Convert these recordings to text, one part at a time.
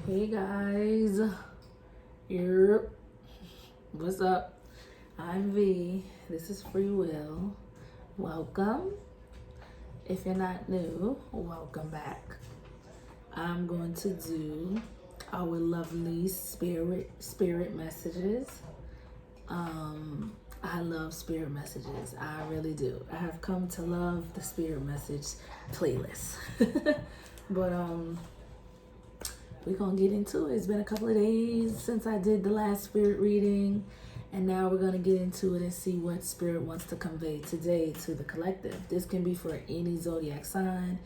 Hey guys, yep. What's up? I'm V. This is Free Will. Welcome. If you're not new, welcome back. I'm going to do our lovely spirit messages. I love spirit messages. I really do. I have come to love the spirit message playlist. But we're gonna get into it. It's been a couple of days since I did the last spirit reading, and now we're gonna get into it and see what spirit wants to convey today to the collective. This can be for any zodiac sign.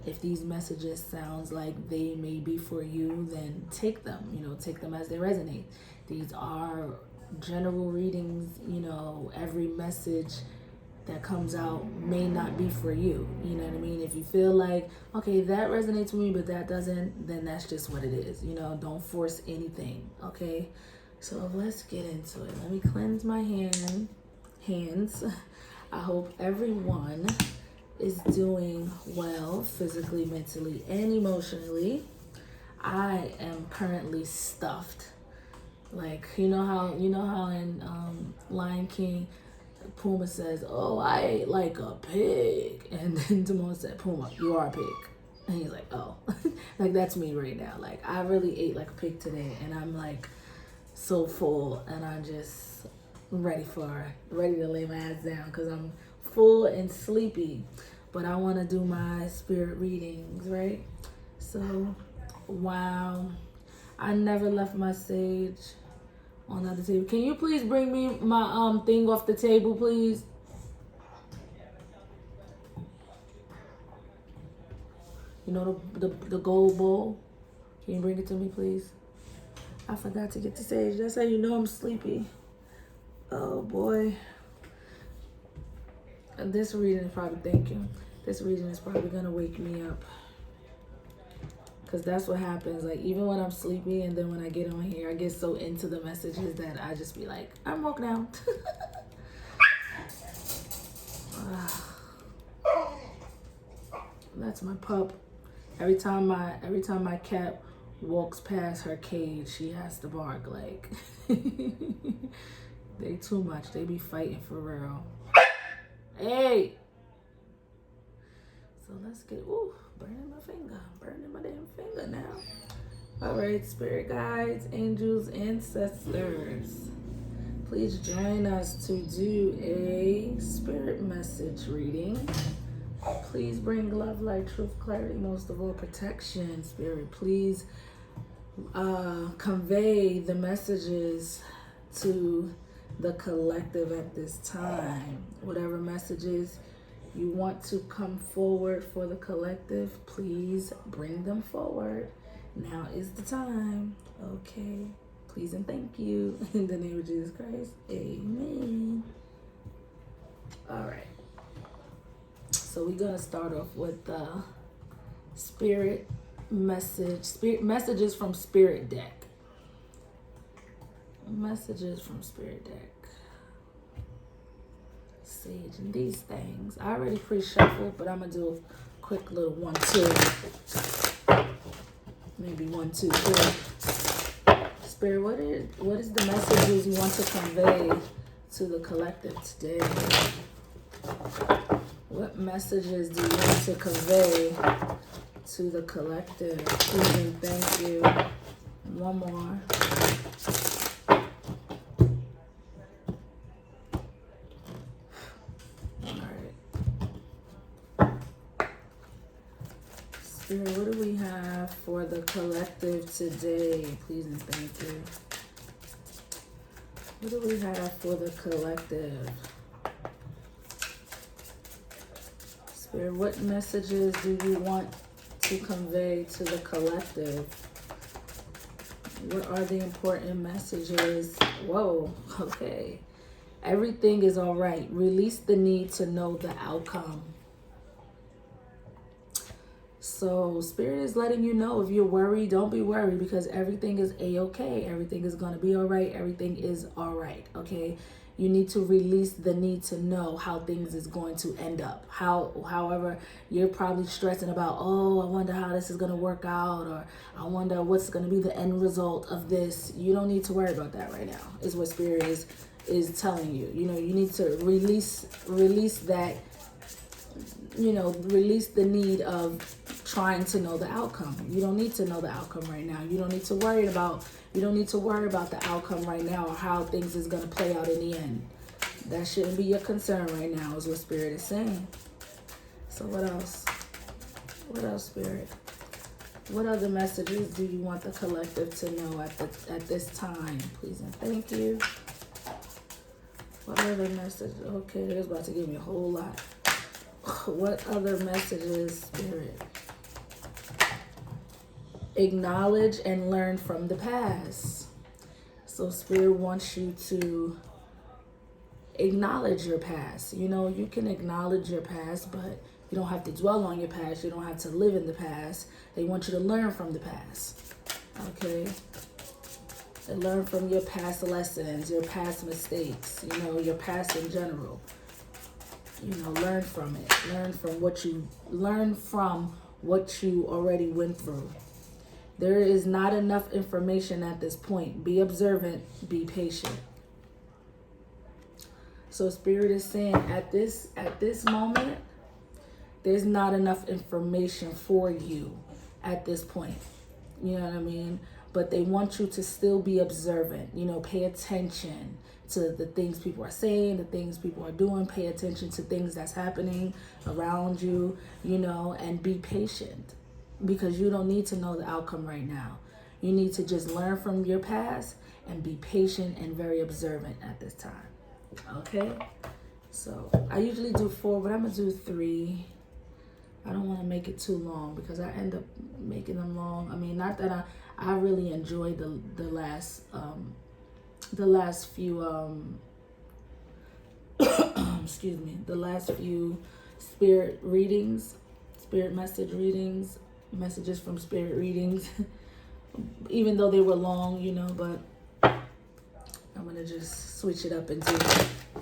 If these messages sounds like they may be for you, then take them, take them as they resonate. These are general readings, every message that comes out may not be for you. You know what I mean? If you feel like, okay, that resonates with me, but that doesn't, then that's just what it is. Don't force anything, okay? So let's get into it. Let me cleanse my hands. I hope everyone is doing well physically, mentally, and emotionally. I am currently stuffed. Like, you know how in Lion King, Puma says, "Oh, I ate like a pig," and then Timon said, "Puma, you are a pig," and he's like, "Oh," like that's me right now. Like I really ate like a pig today, and I'm like so full, and I'm just ready to lay my ass down because I'm full and sleepy. But I want to do my spirit readings, right? So, wow, I never left my sage on the other table. Can you please bring me my thing off the table, please? The gold bowl. Can you bring it to me, please? I forgot to get the sage. That's how you know I'm sleepy. Oh boy. This reading is probably, thank you. This reading is probably gonna wake me up. Because that's what happens. Like, even when I'm sleepy and then when I get on here, I get so into the messages that I just be like, I'm woke now. That's my pup. Every time my cat walks past her cage, she has to bark. Like, they too much. They be fighting for real. Hey! So let's get, burning my damn finger now. All right, spirit guides, angels, ancestors, please join us to do a spirit message reading. Please bring love, light, truth, clarity, most of all protection. Spirit, please convey the messages to the collective at this time. Whatever messages you want to come forward for the collective, please bring them forward. Now is the time. Okay. Please and thank you. In the name of Jesus Christ. Amen. All right. So we're going to start off with the messages from Spirit deck. Messages from Spirit deck. Sage and these things. I already pre-shuffled, but I'm gonna do a quick little 1, 2. Maybe 1, 2, 3. Spirit, what is the messages you want to convey to the collective today? What messages do you want to convey to the collective? Please and thank you. One more. Spirit, what do we have for the collective today? Please and thank you. What do we have for the collective? Spirit, what messages do you want to convey to the collective? What are the important messages? Whoa, okay. Everything is all right. Release the need to know the outcome. So Spirit is letting you know, if you're worried, don't be worried, because everything is a-okay. Everything is going to be all right. Everything is all right. Okay. You need to release the need to know how things is going to end up. However, you're probably stressing about, oh, I wonder how this is going to work out, or I wonder what's going to be the end result of this. You don't need to worry about that right now, is what Spirit is telling you. You know, you need to release that, you know, release the need of trying to know the outcome. You don't need to know the outcome right now. You don't need to worry about the outcome right now, or how things is going to play out in the end. That shouldn't be your concern right now, is what Spirit is saying. So what else? What else, Spirit? What other messages do you want the collective to know at this time? Please and thank you. What other message? Okay, there's about to give me a whole lot. What other messages, Spirit? Acknowledge and learn from the past. So Spirit wants you to acknowledge your past. You know, you can acknowledge your past, but you don't have to dwell on your past. You don't have to live in the past. They want you to learn from the past. Okay? And learn from your past lessons, your past mistakes, you know, your past in general. You know, learn from it. Learn from what you already went through. There is not enough information at this point. Be observant, be patient. So Spirit is saying at this moment, there's not enough information for you at this point. You know what I mean? But they want you to still be observant, you know, pay attention to the things people are saying, the things people are doing, pay attention to things that's happening around you, you know, and be patient, because you don't need to know the outcome right now. You need to just learn from your past and be patient and very observant at this time. Okay? So I usually do 4, but I'm going to do 3. I don't want to make it too long, because I end up making them long. I mean, not that I really enjoyed the last few excuse me, the last few spirit readings, spirit message readings, messages from spirit readings, even though they were long, you know, but I'm going to just switch it up and do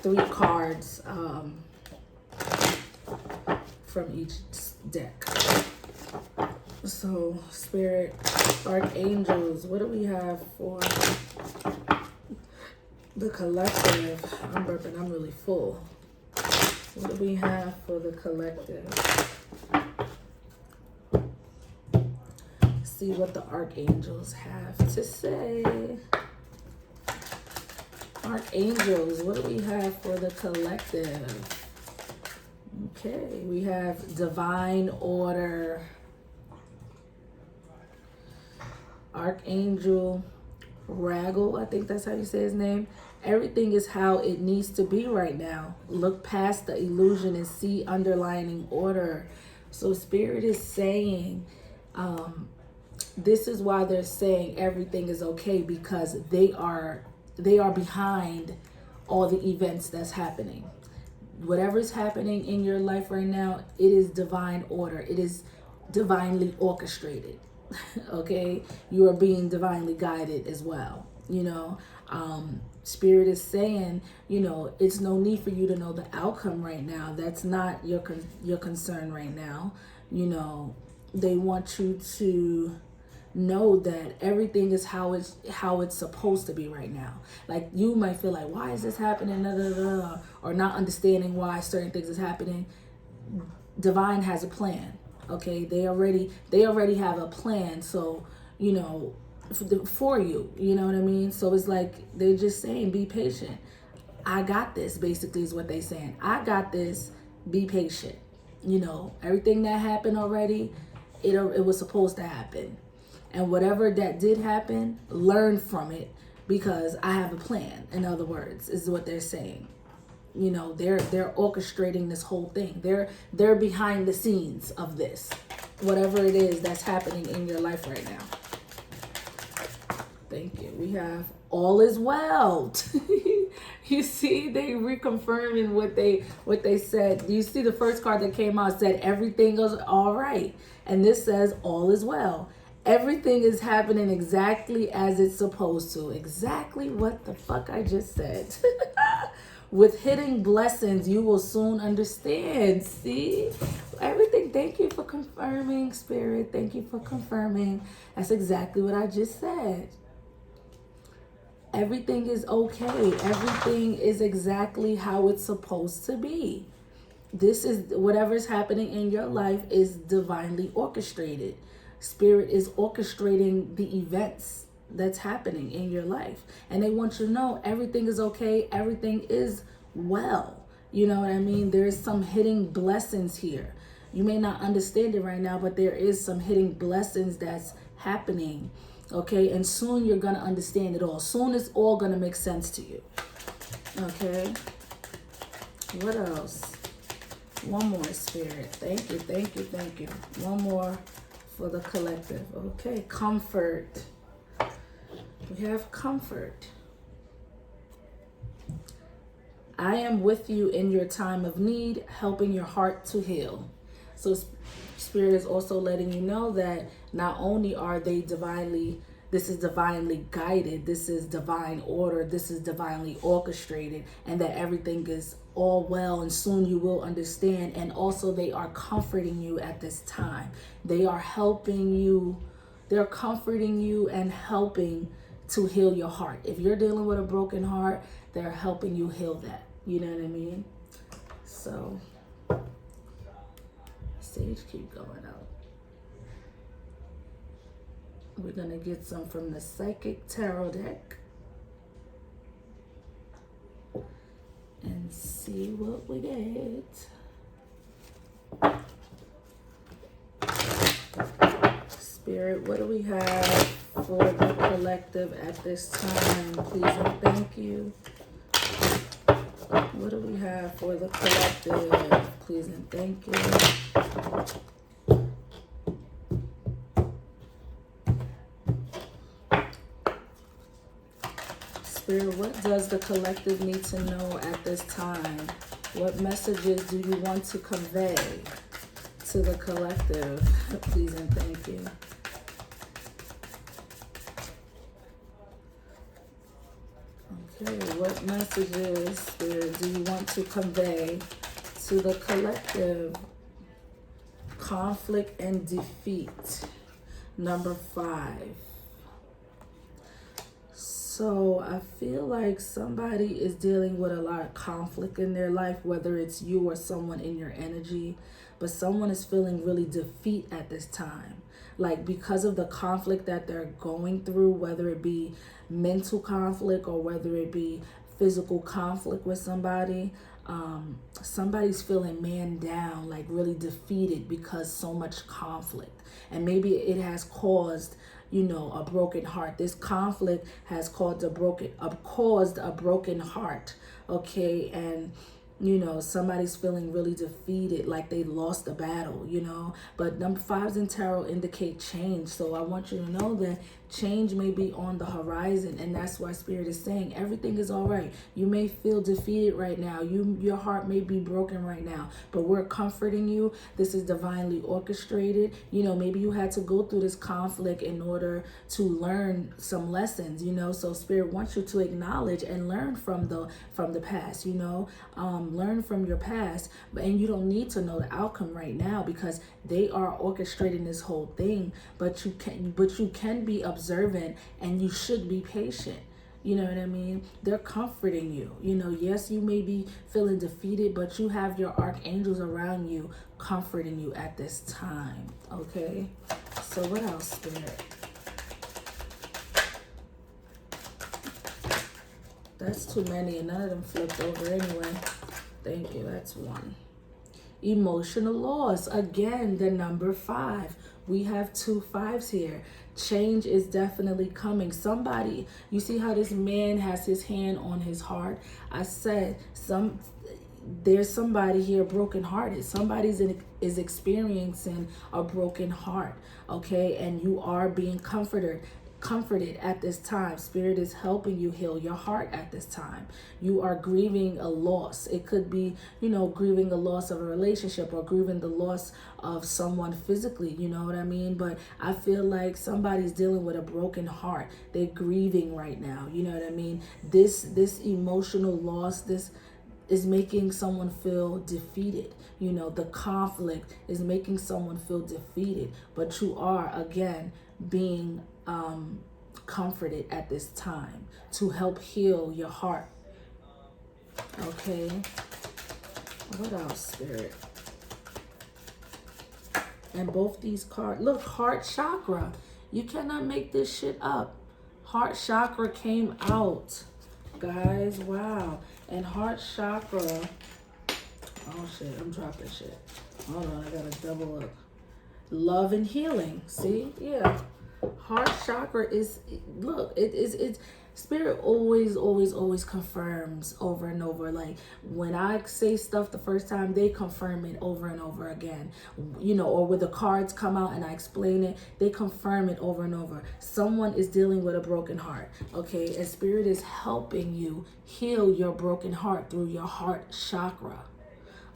3 cards from each deck. So, Spirit, Archangels, what do we have for the collective? I'm burping, I'm really full. What do we have for the collective? See what the Archangels have to say. Archangels, what do we have for the collective? Okay, we have Divine Order. Archangel Raggle, I think that's how you say his name. Everything is how it needs to be right now. Look past the illusion and see underlying order. So Spirit is saying, this is why they're saying everything is okay, because they are behind all the events that's happening. Whatever's happening in your life right now, it is divine order. It is divinely orchestrated. Okay, you are being divinely guided as well. You know, Spirit is saying, you know, it's no need for you to know the outcome right now. That's not your concern right now. You know, they want you to know that everything is how it's supposed to be right now. Like, you might feel like, why is this happening, or not understanding why certain things is happening. Divine has a plan. Okay, they already have a plan. So, you know, for you, you know what I mean? So it's like they're just saying, be patient. I got this, basically, is what they're saying. I got this. Be patient. You know, everything that happened already, it was supposed to happen. And whatever that did happen, learn from it, because I have a plan. In other words, is what they're saying. You know, they're orchestrating this whole thing. They're behind the scenes of this, whatever it is that's happening in your life right now. Thank you. We have all is well. You see, they reconfirming what they said. You see, the first card that came out said everything is all right, and this says all is well. Everything is happening exactly as it's supposed to. Exactly what the fuck I just said. With hidden blessings, you will soon understand. See? Everything. Thank you for confirming, Spirit. Thank you for confirming. That's exactly what I just said. Everything is okay. Everything is exactly how it's supposed to be. This is whatever's happening in your life is divinely orchestrated. Spirit is orchestrating the events that's happening in your life. And they want you to know everything is okay. Everything is well. You know what I mean? There's some hidden blessings here. You may not understand it right now, but there is some hidden blessings that's happening. Okay, and soon you're gonna understand it all. Soon it's all gonna make sense to you. Okay, what else? One more, Spirit. Thank you, thank you, thank you. One more for the collective. Okay, comfort. We have comfort. I am with you in your time of need, helping your heart to heal. So Spirit is also letting you know that not only are they this is divinely guided, this is divine order, this is divinely orchestrated, and that everything is all well and soon you will understand. And also they are comforting you at this time. They are helping you, they're comforting you and helping to heal your heart. If you're dealing with a broken heart, they're helping you heal that. You know what I mean? So sage, keep going out. We're going to get some from the Psychic Tarot deck and see what we get. Spirit, what do we have for the collective at this time? Please and thank you. What do we have for the collective? Please and thank you. Spirit, what does the collective need to know at this time? What messages do you want to convey to the collective? Please and thank you. Okay, what messages, Spirit, do you want to convey to the collective? Conflict and defeat. Number 5. So I feel like somebody is dealing with a lot of conflict in their life, whether it's you or someone in your energy, but someone is feeling really defeat at this time. Like because of the conflict that they're going through, whether it be mental conflict or whether it be physical conflict with somebody, somebody's feeling man down, like really defeated because so much conflict. And maybe it has caused, you know, a broken heart. This conflict has caused a broken heart. Okay, and you know, somebody's feeling really defeated, like they lost the battle, you know. But number 5s in tarot indicate change. So I want you to know that change may be on the horizon, and that's why Spirit is saying everything is all right. You may feel defeated right now. Your heart may be broken right now, but we're comforting you. This is divinely orchestrated. You know, maybe you had to go through this conflict in order to learn some lessons, you know. So Spirit wants you to acknowledge and learn from the past, you know. Learn from your past, and you don't need to know the outcome right now because they are orchestrating this whole thing. But you can be observant, and you should be patient. You know what I mean? They're comforting you. You know, yes, you may be feeling defeated, but you have your archangels around you comforting you at this time. Okay? So what else, Spirit? That's too many, and none of them flipped over anyway. Thank you. That's 1. Emotional loss. Again, the number 5. We have 2 5s here. Change is definitely coming. Somebody, you see how this man has his hand on his heart? I said there's somebody here brokenhearted. Somebody is experiencing a broken heart, okay? And you are being comforted at this time. Spirit is helping you heal your heart at this time. You are grieving a loss. It could be, you know, grieving the loss of a relationship or grieving the loss of someone physically, you know what I mean? But I feel like somebody's dealing with a broken heart. They're grieving right now, you know what I mean? This emotional loss, this is making someone feel defeated. You know, the conflict is making someone feel defeated, but you are again being comforted at this time to help heal your heart. Okay, what else, Spirit? And both these cards, look, heart chakra. You cannot make this shit up. Heart chakra came out, guys. Wow. And heart chakra, oh shit, I'm dropping shit. Hold on, I gotta double up. Love and healing. See? Yeah. Heart chakra is, look, it's Spirit always confirms over and over. Like when I say stuff the first time, they confirm it over and over again. You know, or when the cards come out and I explain it, they confirm it over and over. Someone is dealing with a broken heart, okay? And Spirit is helping you heal your broken heart through your heart chakra.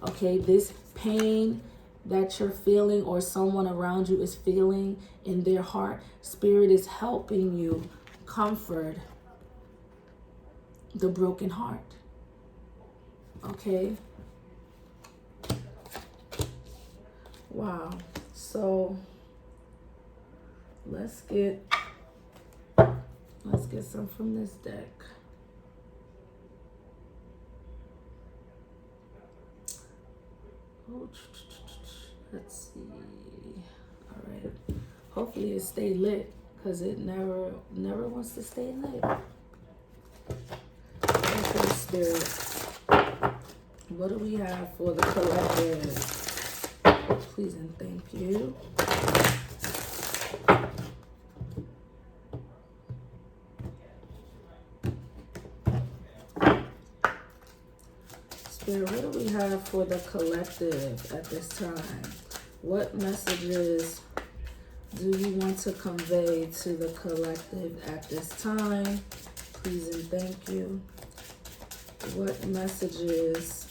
Okay, this pain that you're feeling or someone around you is feeling in their heart, Spirit is helping you comfort the broken heart. Okay. Wow. So let's get some from this deck. Let's see. All right. Hopefully it stay lit, because it never wants to stay lit. Okay, Spirit. What do we have for the collective? Please and thank you. Spirit, what do we have for the collective at this time? What messages do you want to convey to the collective at this time? Please and thank you. What messages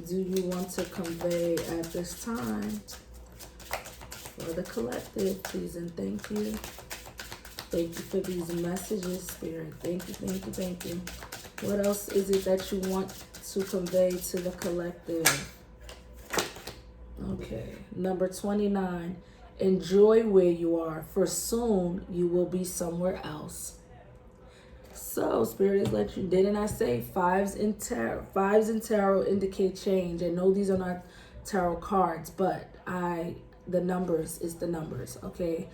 do you want to convey at this time for the collective? Please and thank you. Thank you for these messages, Spirit. Thank you, thank you, thank you. What else is it that you want to convey to the collective? Okay, number 29. Enjoy where you are, for soon you will be somewhere else. So Spirit is let you, didn't I say fives in tarot indicate change? I know these are not tarot cards, but the numbers is the numbers, okay?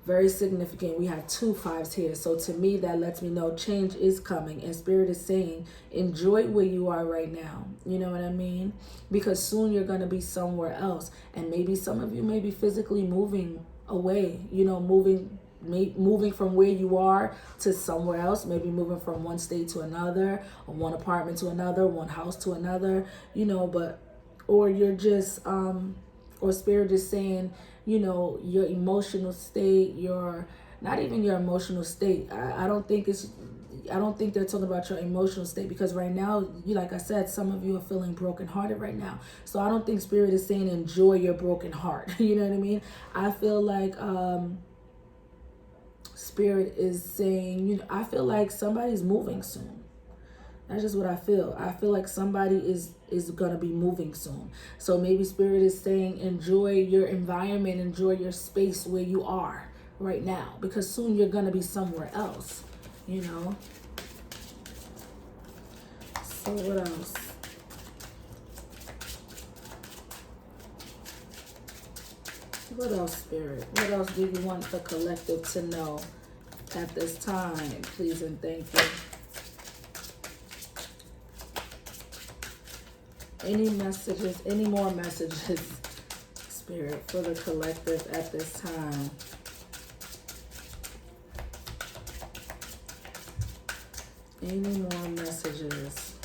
Very significant. We have 2 5s here. So to me, that lets me know change is coming. And Spirit is saying, enjoy where you are right now. You know what I mean? Because soon you're going to be somewhere else. And maybe some of you may be physically moving away, you know, moving from where you are to somewhere else, maybe moving from one state to another, or one apartment to another, one house to another, you know, or you're just, or Spirit is saying, you know, your emotional state, not even your emotional state. I don't think they're talking about your emotional state, because right now, like I said, some of you are feeling brokenhearted right now. So I don't think Spirit is saying enjoy your broken heart. You know what I mean? I feel like Spirit is saying, you know, I feel like somebody's moving soon. That's just what I feel. I feel like somebody is going to be moving soon. So maybe Spirit is saying enjoy your environment, enjoy your space where you are right now, because soon you're going to be somewhere else, you know. So what else? What else, Spirit? What else do you want the collective to know at this time? Please and thank you. Any messages, any more messages, Spirit, for the collective at this time? Any more messages?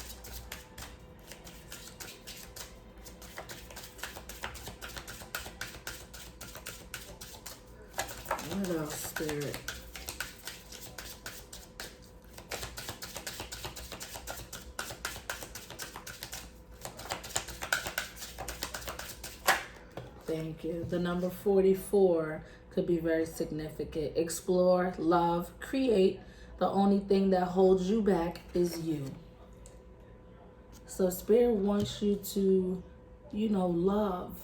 What else? else, Spirit? Thank you. The number 44 could be very significant. Explore, love, create. The only thing that holds you back is you. So Spirit wants you to, love.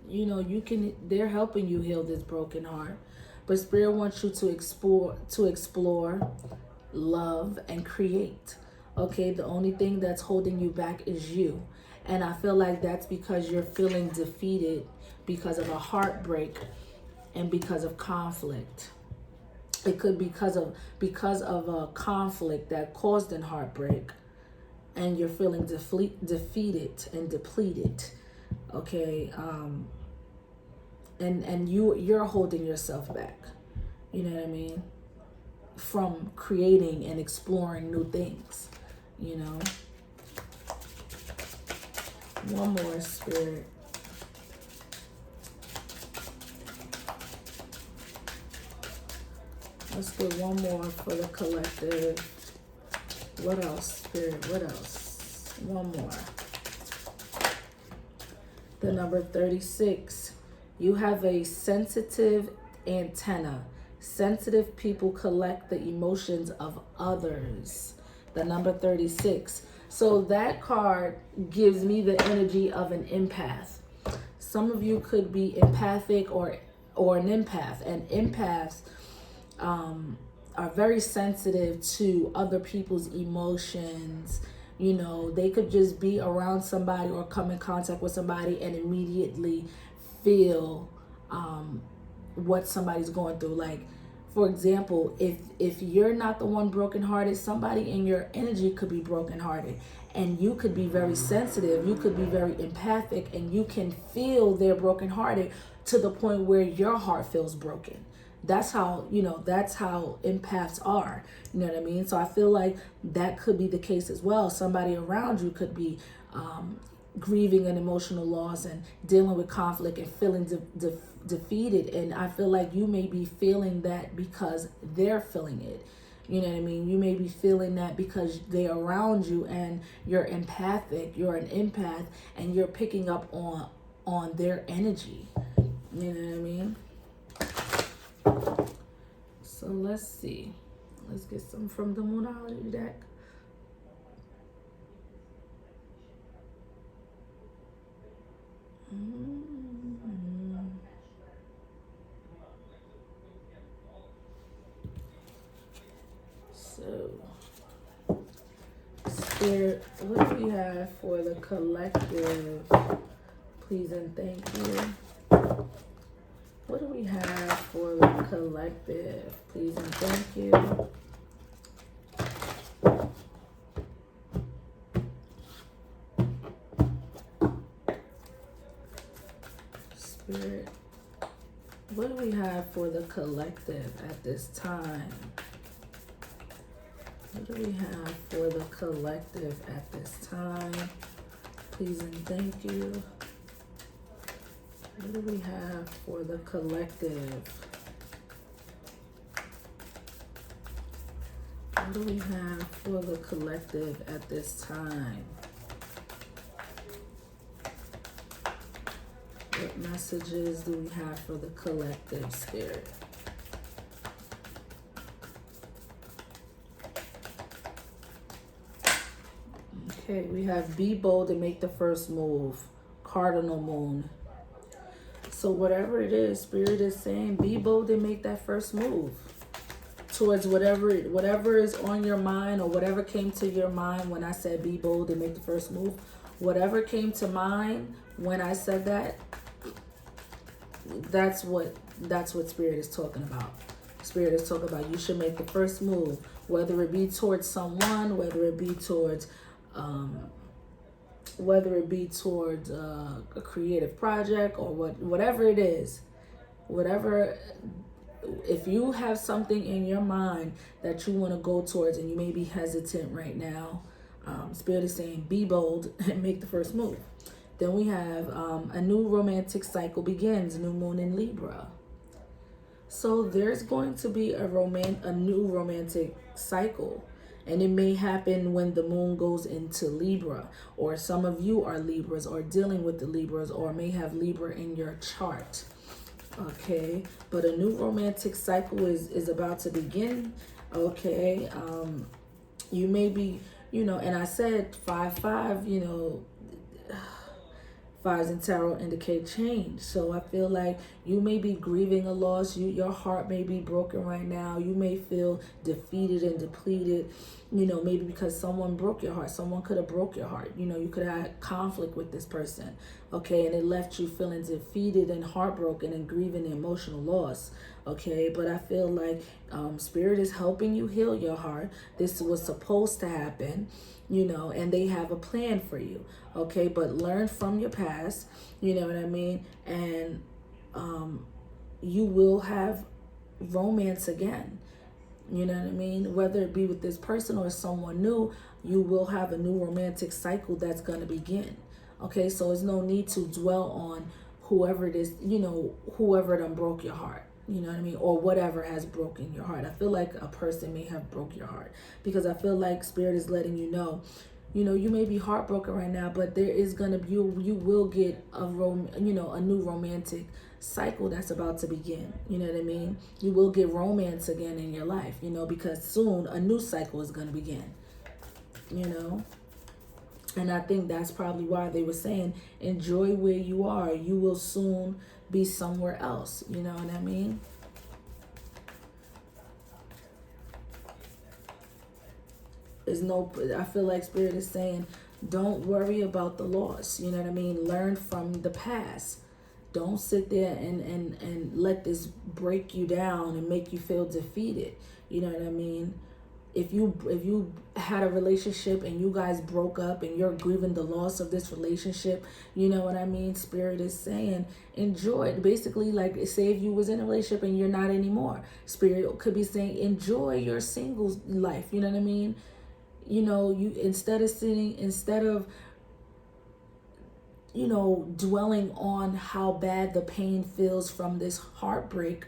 They're helping you heal this broken heart. But Spirit wants you to explore, love, and create. Okay, the only thing that's holding you back is you. And I feel like that's because you're feeling defeated because of a heartbreak and because of conflict. It could be because of a conflict that caused an heartbreak, and you're feeling defeated and depleted. Okay, and you're holding yourself back. You know what I mean? From creating and exploring new things. One more, Spirit. Let's get one more for the collective. What else, Spirit? What else? One more. The number 36. You have a sensitive antenna. Sensitive people collect the emotions of others. The number 36. So that card gives me the energy of an empath. Some of you could be empathic or an empath. And empaths are very sensitive to other people's emotions. They could just be around somebody or come in contact with somebody and immediately feel what somebody's going through. Like, for example, if you're not the one brokenhearted, somebody in your energy could be brokenhearted, and you could be very sensitive, you could be very empathic, and you can feel they're brokenhearted to the point where your heart feels broken. That's how empaths are. You know what I mean? So I feel like that could be the case as well. Somebody around you could be grieving an emotional loss and dealing with conflict and feeling defeated. And I feel like you may be feeling that because they're feeling it. You know what I mean? You may be feeling that because they're around you and you're empathic, you're an empath, and you're picking up on their energy. You know what I mean? So let's see. Let's get some from the Moonology deck. So, Spirit, what do we have for the collective? Please and thank you. What do we have for the collective? Please and thank you. Spirit, what do we have for the collective at this time? What do we have for the collective at this time? Please and thank you. What do we have for the collective? What do we have for the collective at this time? What messages do we have for the collective, Spirit? Okay, we have be bold and make the first move. Cardinal moon. So whatever it is, Spirit is saying, be bold and make that first move towards whatever is on your mind, or whatever came to your mind when I said be bold and make the first move. Whatever came to mind when I said that, that's what Spirit is talking about. Spirit is talking about you should make the first move, whether it be towards someone, whether it be towards a creative project, or whatever it is. If you have something in your mind that you want to go towards and you may be hesitant right now, Spirit is saying be bold and make the first move. Then we have a new romantic cycle begins, new moon in Libra. So there's going to be a new romantic cycle. And it may happen when the moon goes into Libra, or some of you are Libras or dealing with the Libras, or may have Libra in your chart. Okay, but a new romantic cycle is about to begin. Okay, you may be, and I said 5-5, fives in tarot indicate change. So I feel like you may be grieving a loss. Your heart may be broken right now. You may feel defeated and depleted, maybe because someone broke your heart. Someone could have broke your heart. You could have had conflict with this person. Okay, and it left you feeling defeated and heartbroken and grieving the emotional loss. Okay, but I feel like Spirit is helping you heal your heart. This was supposed to happen, and they have a plan for you. Okay, but learn from your past, you know what I mean? And you will have romance again. You know what I mean? Whether it be with this person or someone new, you will have a new romantic cycle that's going to begin. Okay, so there's no need to dwell on whoever it is, whoever done broke your heart. You know what I mean? Or whatever has broken your heart. I feel like a person may have broke your heart, because I feel like Spirit is letting you know, you may be heartbroken right now, but there is gonna be, you will get a new romantic cycle that's about to begin. You know what I mean? You will get romance again in your life, because soon a new cycle is gonna begin. And I think that's probably why they were saying, enjoy where you are. You will soon be somewhere else. You know what I mean? I feel like Spirit is saying, don't worry about the loss. You know what I mean? Learn from the past. Don't sit there and let this break you down and make you feel defeated. You know what I mean? If you had a relationship and you guys broke up and you're grieving the loss of this relationship, you know what I mean? Spirit is saying, enjoy it. Basically, like, say if you was in a relationship and you're not anymore, Spirit could be saying, enjoy your singles life. You know what I mean? You instead of dwelling on how bad the pain feels from this heartbreak,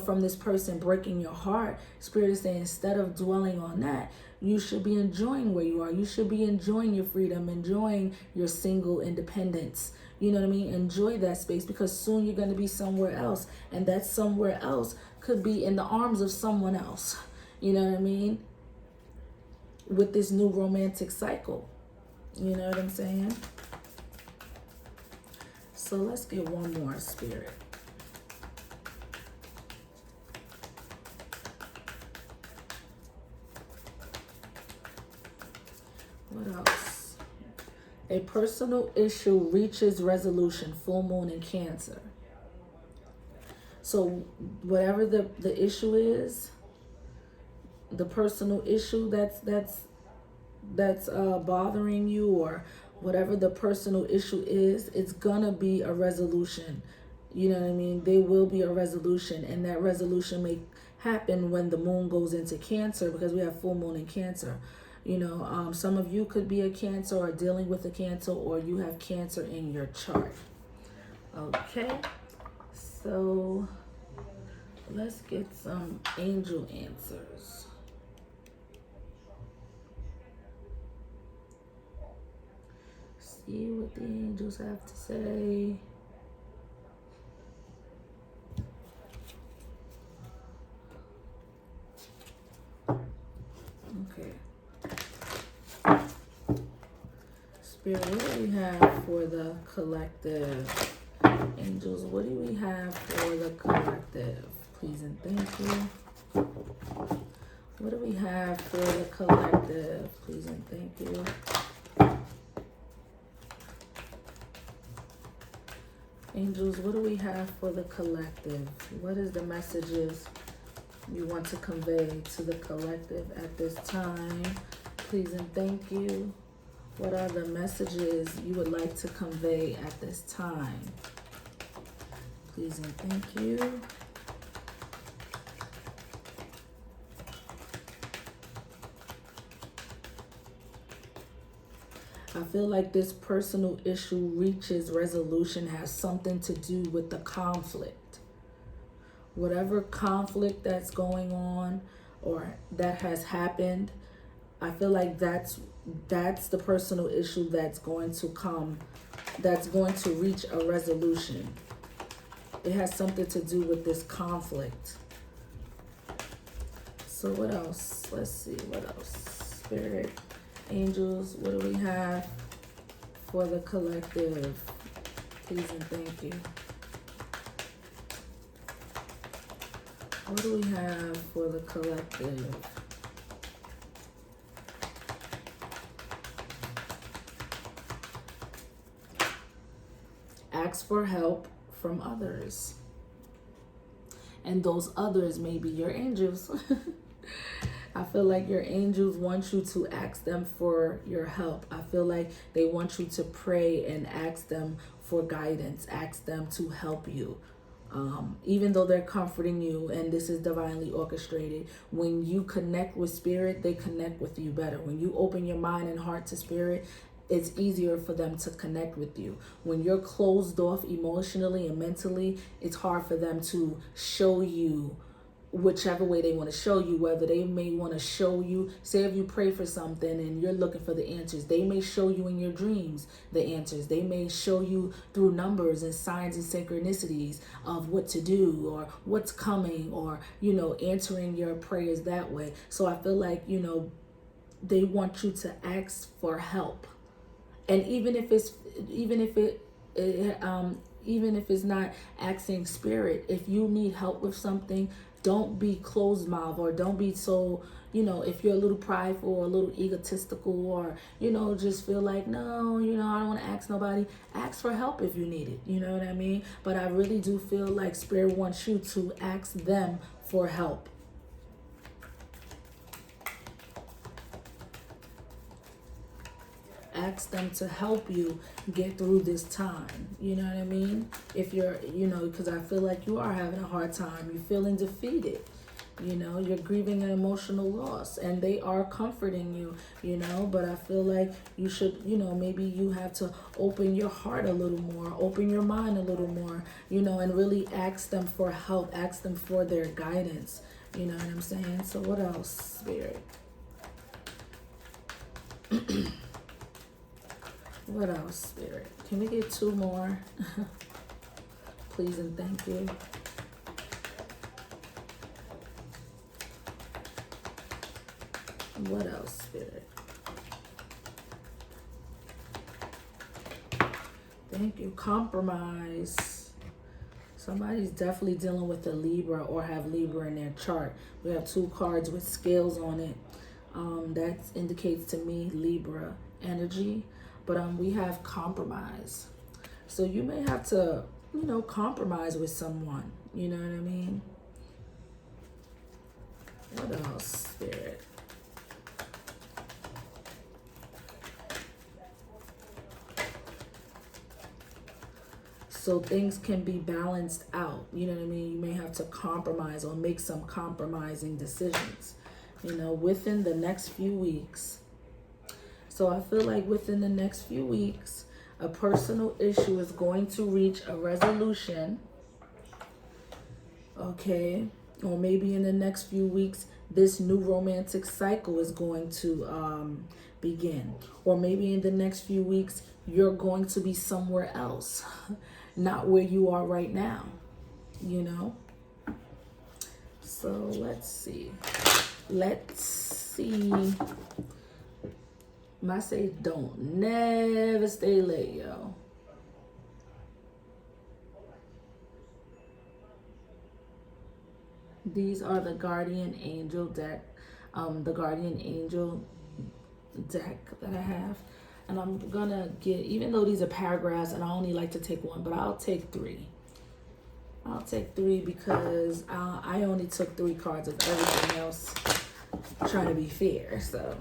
from this person breaking your heart, Spirit is saying, instead of dwelling on that, you should be enjoying where you are. You should be enjoying your freedom, enjoying your single independence. You know what I mean? Enjoy that space, because soon you're going to be somewhere else. And that somewhere else could be in the arms of someone else. You know what I mean? With this new romantic cycle. You know what I'm saying? So let's get one more, Spirit. What else? A personal issue reaches resolution, full moon in Cancer. So whatever the issue is, the personal issue that's bothering you, or whatever the personal issue is, it's gonna be a resolution. You know what I mean? There will be a resolution, and that resolution may happen when the moon goes into Cancer, because we have full moon in Cancer. Some of you could be a Cancer or dealing with a Cancer, or you have Cancer in your chart. Okay, so let's get some angel answers. See what the angels have to say. Okay. Spirit, what do we have for the collective? Angels, what do we have for the collective? Please and thank you. What do we have for the collective? Please and thank you. Angels, what do we have for the collective? What is the messages you want to convey to the collective at this time? Please and thank you. What are the messages you would like to convey at this time? Please and thank you. I feel like this personal issue reaches resolution, has something to do with the conflict. whatever conflict that's going on or that has happened, I feel like that's the personal issue that's going to reach a resolution. It has something to do with this conflict. So what else? Let's see, what else? Spirit, angels, what do we have for the collective? Please and thank you. What do we have for the collective? Ask for help from others. And those others may be your angels. I feel like your angels want you to ask them for your help. I feel like they want you to pray and ask them for guidance, ask them to help you. Even though they're comforting you and this is divinely orchestrated, when you connect with spirit, they connect with you better. When you open your mind and heart to spirit, it's easier for them to connect with you. When you're closed off emotionally and mentally, it's hard for them to show you whichever way they want to show you, whether they may want to show you, say if you pray for something and you're looking for the answers, they may show you in your dreams the answers. They may show you through numbers and signs and synchronicities of what to do or what's coming, or, you know, answering your prayers that way. So I feel like, you know, they want you to ask for help. And even if it's not asking spirit, if you need help with something, don't be closed-mouthed, or don't be so, you know, if you're a little prideful or a little egotistical, or, you know, just feel like, no, you know, I don't want to ask nobody. Ask for help if you need it. You know what I mean? But I really do feel like spirit wants you to ask them for help. Ask them to help you get through this time. You know what I mean? If you're, you know, because I feel like you are having a hard time. You're feeling defeated. You know, you're grieving an emotional loss, and they are comforting you, you know, but I feel like you should, you know, maybe you have to open your heart a little more, open your mind a little more, you know, and really ask them for help, ask them for their guidance. You know what I'm saying? So what else, Spirit? What else, Spirit? Can we get 2 more? Please and thank you. What else, Spirit? Thank you. Compromise. Somebody's definitely dealing with a Libra or have Libra in their chart. We have 2 cards with scales on it. That indicates to me Libra energy. But we have compromise. So you may have to, you know, compromise with someone. You know what I mean? What else, Spirit? So things can be balanced out. You know what I mean? You may have to compromise or make some compromising decisions, you know, within the next few weeks. So I feel like within the next few weeks, a personal issue is going to reach a resolution. Okay. Or maybe in the next few weeks, this new romantic cycle is going to begin. Or maybe in the next few weeks, you're going to be somewhere else, not where you are right now, you know? So let's see. My say don't never stay late, yo. These are the Guardian Angel deck, the Guardian Angel deck that I have. And I'm gonna get, even though these are paragraphs and I only like to take 1, but I'll take 3. I'll take 3 because I only took 3 cards of everything else, trying to be fair, so.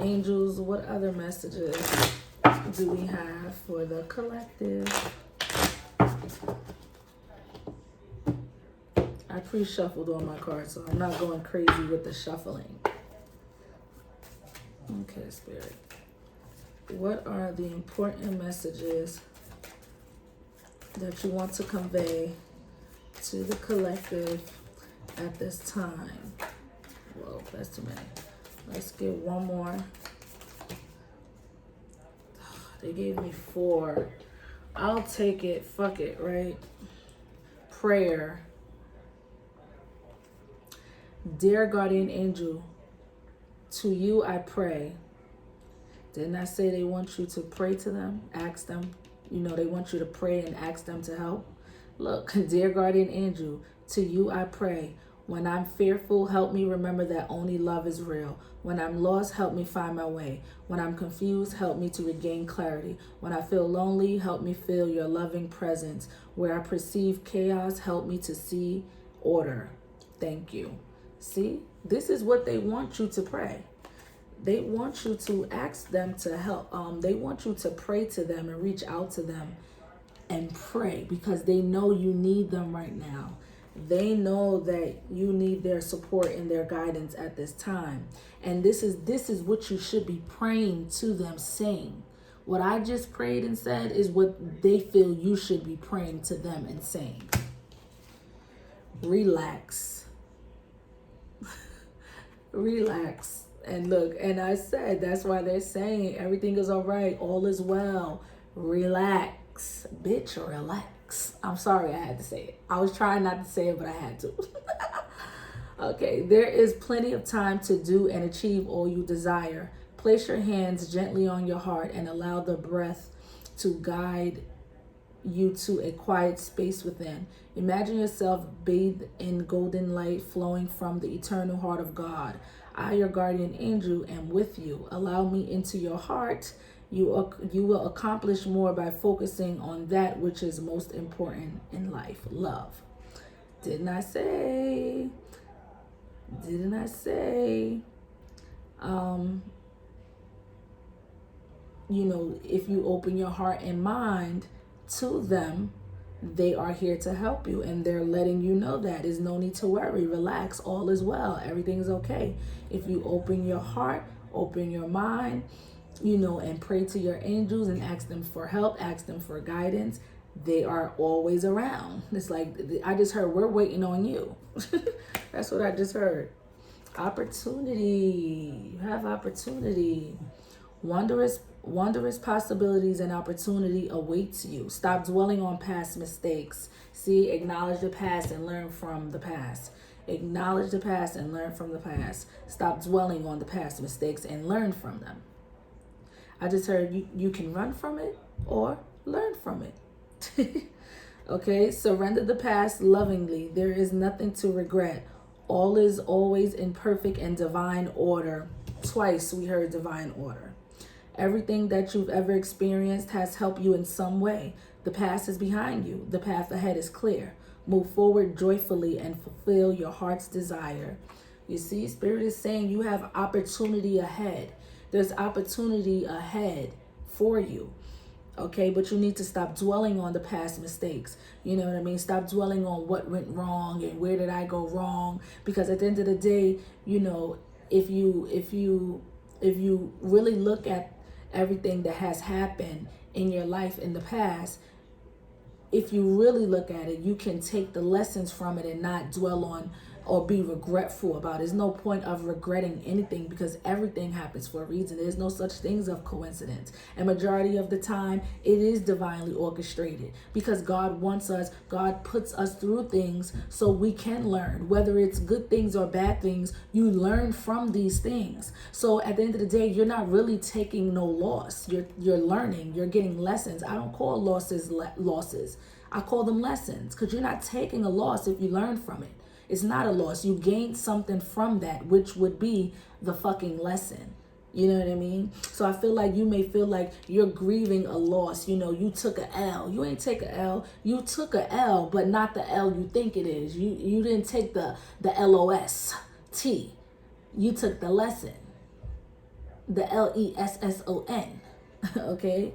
Angels, what other messages do we have for the collective? I pre-shuffled all my cards, so I'm not going crazy with the shuffling. Okay, Spirit. What are the important messages that you want to convey to the collective at this time? Whoa, that's too many. Let's get one more. They gave me 4. I'll take it. Fuck it, right? Prayer. Dear guardian angel, to you I pray. Didn't I say they want you to pray to them? Ask them. You know, they want you to pray and ask them to help. Look, dear guardian angel, to you I pray. When I'm fearful, help me remember that only love is real. When I'm lost, help me find my way. When I'm confused, help me to regain clarity. When I feel lonely, help me feel your loving presence. Where I perceive chaos, help me to see order. Thank you. See, this is what they want you to pray. They want you to ask them to help. They want you to pray to them and reach out to them and pray because they know you need them right now. They know that you need their support and their guidance at this time. And this is what you should be praying to them, saying. What I just prayed and said is what they feel you should be praying to them and saying. Relax. Relax. And look, and I said, that's why they're saying everything is all right. All is well. Relax. Bitch, relax. I'm sorry I had to say it. I was trying not to say it, but I had to. Okay, there is plenty of time to do and achieve all you desire. Place your hands gently on your heart and allow the breath to guide you to a quiet space within. Imagine yourself bathed in golden light flowing from the eternal heart of God. I, your guardian angel, am with you. Allow me into your heart. You will accomplish more by focusing on that which is most important in life. Love. Didn't I say? Didn't I say? You know, if you open your heart and mind to them, they are here to help you, and they're letting you know that there's no need to worry. Relax, all is well, everything's okay. If you open your heart, open your mind, you know, and pray to your angels and ask them for help, ask them for guidance, they are always around. It's like I just heard, we're waiting on you. That's what I just heard. Opportunity. You have opportunity. Wondrous possibilities and opportunity awaits you. Stop dwelling on past mistakes. See, acknowledge the past and learn from the past. Acknowledge the past and learn from the past. Stop dwelling on the past mistakes and learn from them. I just heard you can run from it or learn from it. Okay, surrender the past lovingly. There is nothing to regret. All is always in perfect and divine order. Twice we heard divine order. Everything that you've ever experienced has helped you in some way. The past is behind you. The path ahead is clear. Move forward joyfully and fulfill your heart's desire. You see, Spirit is saying you have opportunity ahead. There's opportunity ahead for you. Okay, but you need to stop dwelling on the past mistakes. You know what I mean? Stop dwelling on what went wrong and where did I go wrong. Because at the end of the day, you know, if you really look at everything that has happened in your life in the past, if you really look at it, you can take the lessons from it and not dwell on or be regretful about it. There's no point of regretting anything because everything happens for a reason. There's no such things of coincidence. And majority of the time, it is divinely orchestrated because God wants us, God puts us through things so we can learn. Whether it's good things or bad things, you learn from these things. So at the end of the day, you're not really taking no loss. You're learning, you're getting lessons. I don't call losses losses. I call them lessons because you're not taking a loss if you learn from it. It's not a loss. You gained something from that, which would be the fucking lesson. You know what I mean? So I feel like you may feel like you're grieving a loss. You know, you took a L. You ain't take a L. You took a L, but not the L you think it is. You didn't take the LOST. You took the lesson. The LESSON. Okay?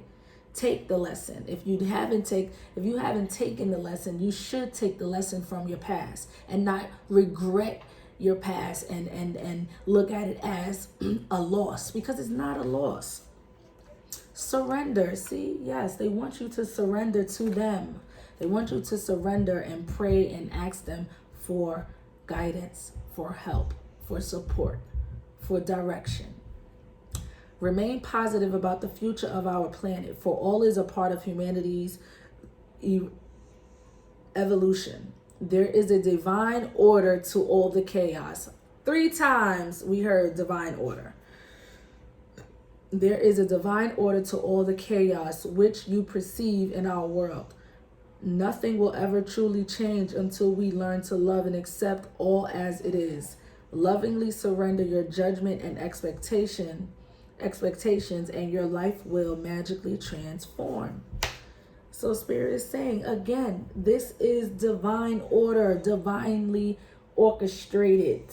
Take the lesson. If you haven't taken the lesson, you should take the lesson from your past and not regret your past and look at it as a loss because it's not a loss. Surrender. See, yes, they want you to surrender to them. They want you to surrender and pray and ask them for guidance, for help, for support, for direction. Remain positive about the future of our planet, for all is a part of humanity's evolution. There is a divine order to all the chaos. 3 times we heard divine order. There is a divine order to all the chaos which you perceive in our world. Nothing will ever truly change until we learn to love and accept all as it is. Lovingly surrender your judgment and expectations, and your life will magically transform. So Spirit is saying, again, this is divine order, divinely orchestrated.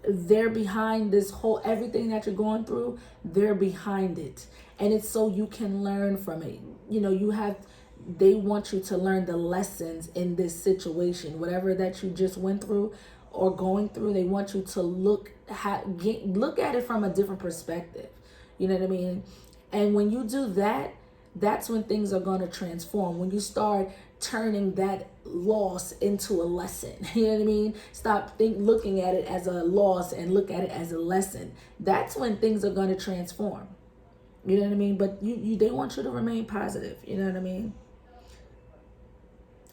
They're behind this whole, everything that you're going through, they're behind it. And it's so you can learn from it. You know, they want you to learn the lessons in this situation. Whatever that you just went through or going through, they want you to look at it from a different perspective. You know what I mean? And when you do that, that's when things are going to transform. When you start turning that loss into a lesson, you know what I mean? Stop looking at it as a loss and look at it as a lesson. That's when things are going to transform. You know what I mean? But they want you to remain positive. You know what I mean?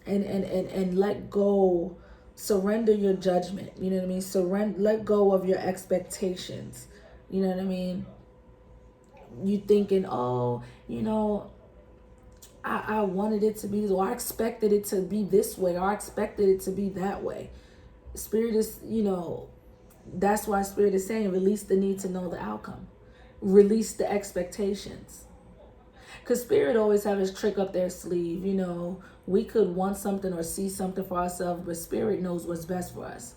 And let go. Surrender your judgment. You know what I mean? Let go of your expectations. You know what I mean? You thinking, oh, you know, I wanted it to be, or I expected it to be this way, or I expected it to be that way. Spirit is, you know, that's why Spirit is saying release the need to know the outcome. Release the expectations. Because Spirit always have his trick up their sleeve. You know, we could want something or see something for ourselves, but Spirit knows what's best for us.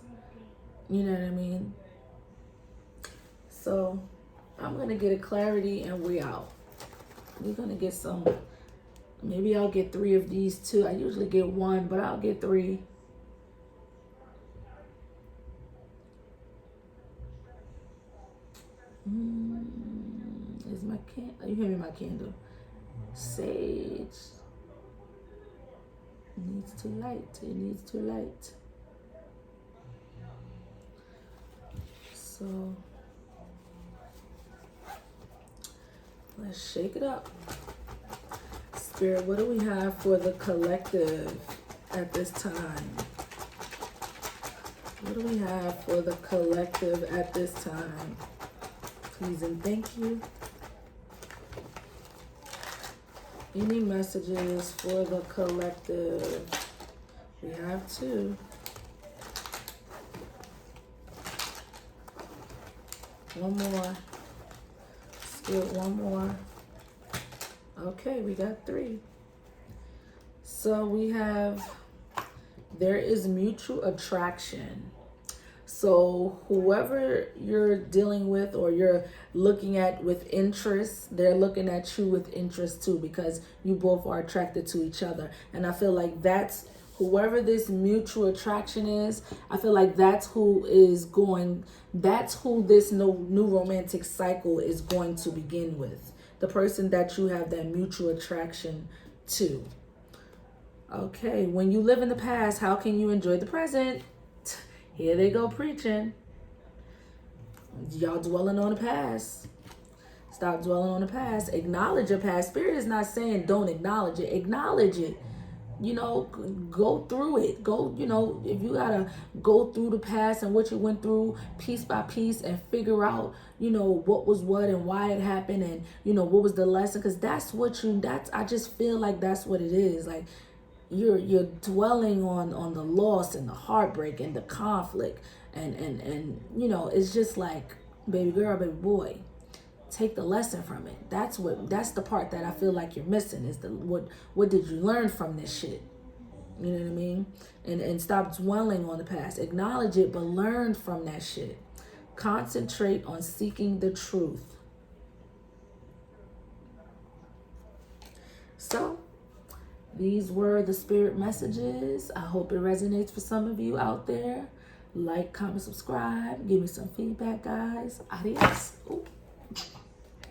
You know what I mean? So I'm going to get a clarity and we out. We're going to get some. Maybe I'll get 3 of these too. I usually get 1, but I'll get 3. Is my candle? You hear me? My candle. Sage. It needs to light. It needs to light. So let's shake it up. Spirit, what do we have for the collective at this time? What do we have for the collective at this time? Please and thank you. Any messages for the collective? We have 2. One more. Spirit, one more. Okay, we got 3. So we have, there is mutual attraction. So whoever you're dealing with or you're looking at with interest, they're looking at you with interest too, because you both are attracted to each other. And I feel like that's, whoever this mutual attraction is, I feel like that's who this new romantic cycle is going to begin with. The person that you have that mutual attraction to. Okay, when you live in the past, how can you enjoy the present? Here they go preaching. Y'all dwelling on the past. Stop dwelling on the past. Acknowledge your past. Spirit is not saying don't acknowledge it. Acknowledge it. You know, go through it. Go, you know, if you gotta go through the past and what you went through piece by piece and figure out, you know, what was what and why it happened and, you know, what was the lesson. Because I just feel like that's what it is. Like, you're dwelling on the loss and the heartbreak and the conflict and you know, it's just like, baby girl, baby boy, take the lesson from it. That's the part that I feel like you're missing is what did you learn from this shit? You know what I mean? And stop dwelling on the past. Acknowledge it, but learn from that shit. Concentrate on seeking the truth. So these were the spirit messages. I hope it resonates for some of you out there. Like, comment, subscribe. Give me some feedback, guys. Adios. Ooh.